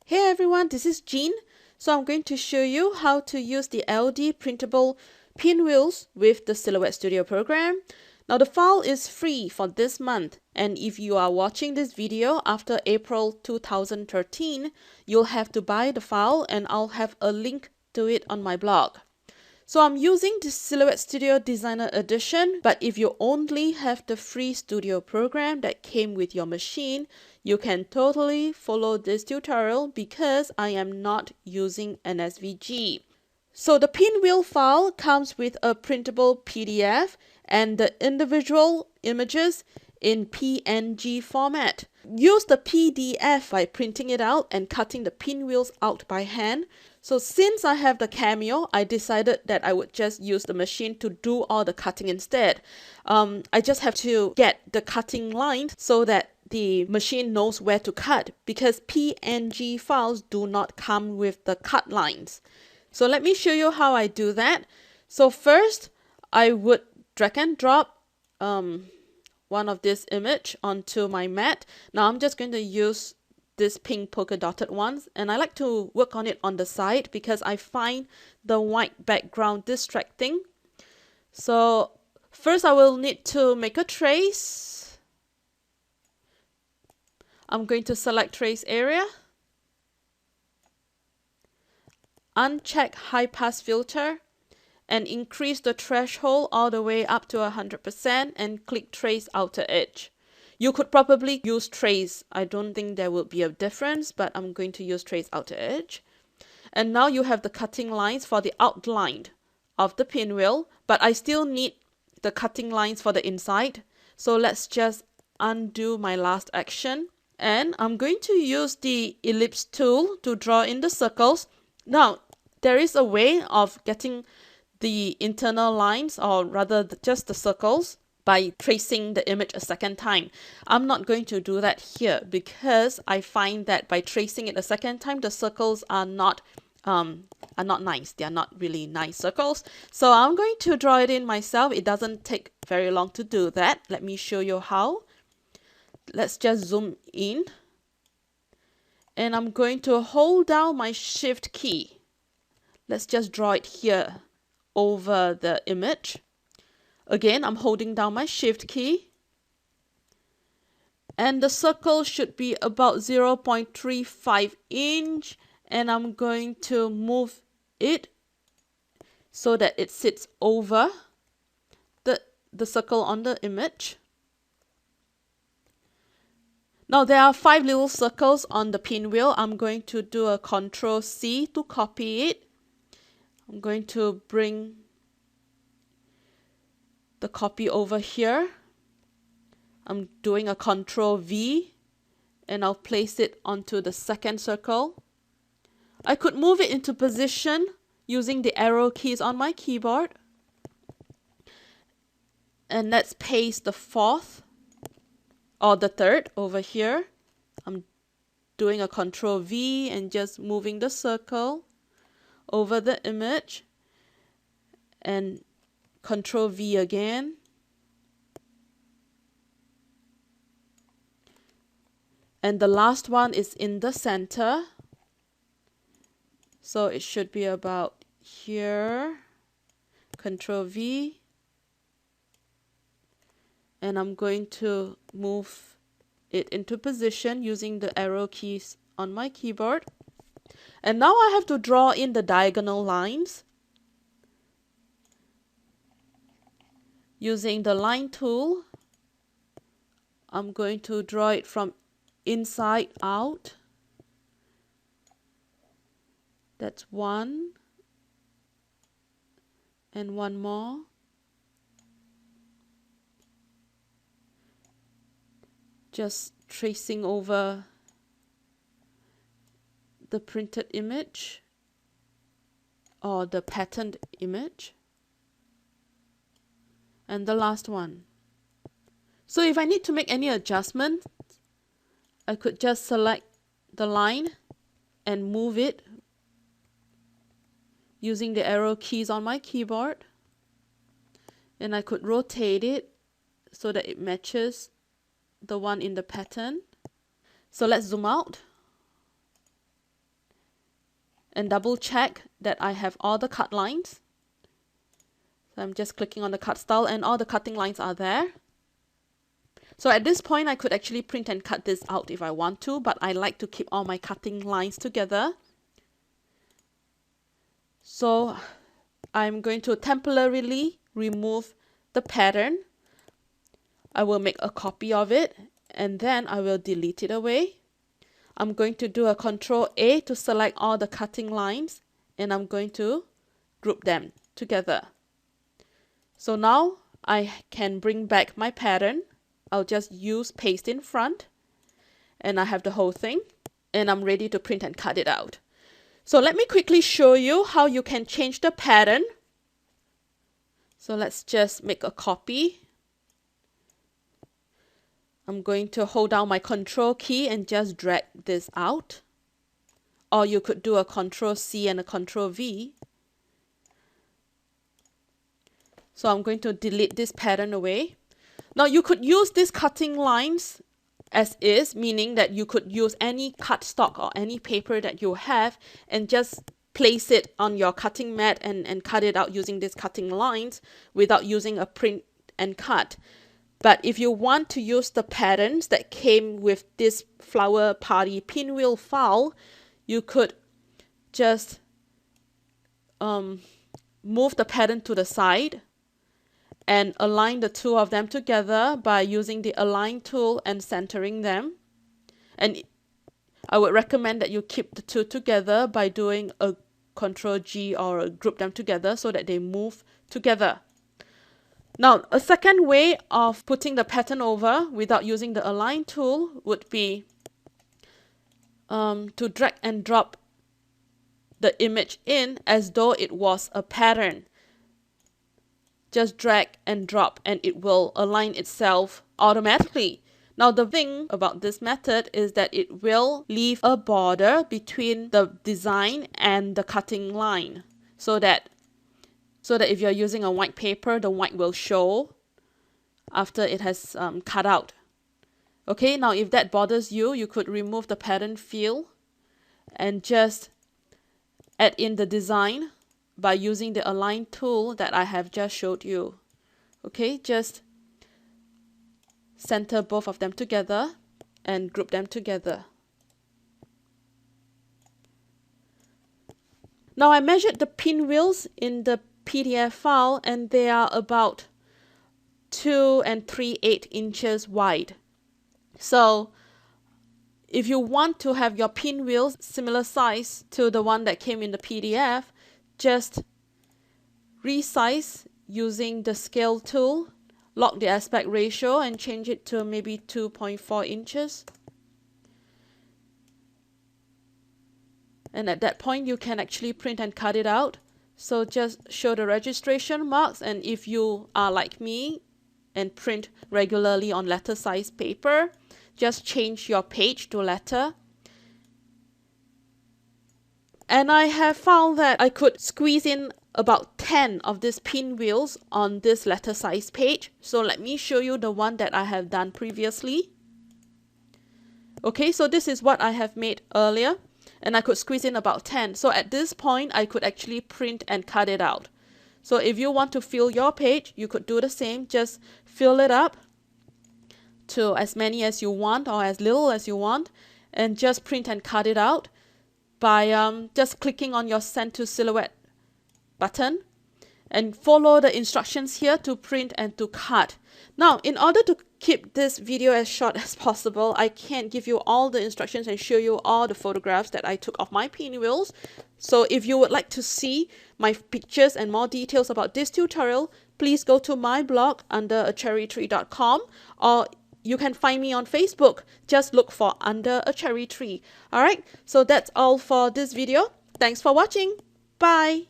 Hey everyone, this is Jean. So I'm going to show you how to use the LD printable pinwheels with the Silhouette Studio program. Now the file is free for this month, and if you are watching this video after April 2013, you'll have to buy the file, and I'll have a link to it on my blog. So I'm using the Silhouette Studio Designer Edition, but if you only have the free studio program that came with your machine, you can totally follow this tutorial because I am not using an SVG. So the pinwheel file comes with a printable PDF and the individual images in PNG format. Use the PDF by printing it out and cutting the pinwheels out by hand. So since I have the Cameo, I decided that I would just use the machine to do all the cutting instead. I just have to get the cutting line so that the machine knows where to cut, because PNG files do not come with the cut lines. So let me show you how I do that. So first, I would drag and drop one of this image onto my mat. Now I'm just going to use this pink polka dotted ones, and I like to work on it on the side because I find the white background distracting. So first I will need to make a trace. I'm going to select trace area, uncheck high pass filter, and increase the threshold all the way up to 100% and click trace outer edge. You could probably use trace. I don't think there will be a difference, but I'm going to use trace outer edge. And now you have the cutting lines for the outline of the pinwheel, but I still need the cutting lines for the inside. So let's just undo my last action. And I'm going to use the ellipse tool to draw in the circles. Now, there is a way of getting the internal lines, or rather just the circles, by tracing the image a second time. I'm not going to do that here because I find that by tracing it a second time, the circles are not nice. They are not really nice circles. So I'm going to draw it in myself. It doesn't take very long to do that. Let me show you how. Let's just zoom in. And I'm going to hold down my Shift key. Let's just draw it here over the image. Again, I'm holding down my Shift key. And the circle should be about 0.35 inch. And I'm going to move it so that it sits over the circle on the image. Now there are 5 little circles on the pinwheel. I'm going to do a Ctrl+C to copy it. I'm going to bring the copy over here. I'm doing a Ctrl+V and I'll place it onto the second circle. I could move it into position using the arrow keys on my keyboard. And let's paste the fourth or the third over here. I'm doing a Ctrl+V and just moving the circle over the image, and Ctrl+V again. And the last one is in the center. So it should be about here. Ctrl+V. And I'm going to move it into position using the arrow keys on my keyboard. And now I have to draw in the diagonal lines. Using the line tool, I'm going to draw it from inside out. That's one. And one more. Just tracing over the printed image or the patterned image. And the last one. So if I need to make any adjustment, I could just select the line and move it using the arrow keys on my keyboard. And I could rotate it so that it matches the one in the pattern. So let's zoom out. and double check that I have all the cut lines. So I'm just clicking on the cut style and all the cutting lines are there. So at this point I could actually print and cut this out if I want to, but I like to keep all my cutting lines together. So I'm going to temporarily remove the pattern. I will make a copy of it and then I will delete it away. I'm going to do a Ctrl A to select all the cutting lines and I'm going to group them together. So now I can bring back my pattern. I'll just use paste in front and I have the whole thing and I'm ready to print and cut it out. So let me quickly show you how you can change the pattern. So let's just make a copy. I'm going to hold down my Ctrl key and just drag this out. Or you could do a Ctrl C and a Ctrl V. So I'm going to delete this pattern away. Now you could use these cutting lines as is, meaning that you could use any cut stock or any paper that you have and just place it on your cutting mat and cut it out using these cutting lines without using a print and cut. But if you want to use the patterns that came with this Flower Party pinwheel file, you could just move the pattern to the side and align the two of them together by using the align tool and centering them. And I would recommend that you keep the two together by doing a Ctrl G or group them together so that they move together. Now, a second way of putting the pattern over without using the align tool would be to drag and drop the image in as though it was a pattern. Just drag and drop and it will align itself automatically. Now the thing about this method is that it will leave a border between the design and the cutting line so that if you're using a white paper, the white will show after it has cut out. Okay, now if that bothers you, you could remove the pattern fill and just add in the design by using the align tool that I have just showed you. Okay, just center both of them together and group them together. Now I measured the pinwheels in the PDF file and they are about 2 3/8 inches wide. So if you want to have your pinwheels similar size to the one that came in the PDF, just resize using the scale tool, lock the aspect ratio and change it to maybe 2.4 inches. And at that point you can actually print and cut it out. So just show the registration marks, and if you are like me and print regularly on letter size paper, just change your page to letter. And I have found that I could squeeze in about 10 of these pinwheels on this letter size page. So let me show you the one that I have done previously. Okay, so this is what I have made earlier and I could squeeze in about 10. So at this point I could actually print and cut it out. So if you want to fill your page, you could do the same. Just fill it up to as many as you want or as little as you want and just print and cut it out by just clicking on your Send to Silhouette button and follow the instructions here to print and to cut. Now, in order to keep this video as short as possible, I can't give you all the instructions and show you all the photographs that I took of my pinwheels. So if you would like to see my pictures and more details about this tutorial, please go to my blog under acherrytree.com, or you can find me on Facebook. Just look for Under a Cherry Tree. Alright, so that's all for this video. Thanks for watching. Bye.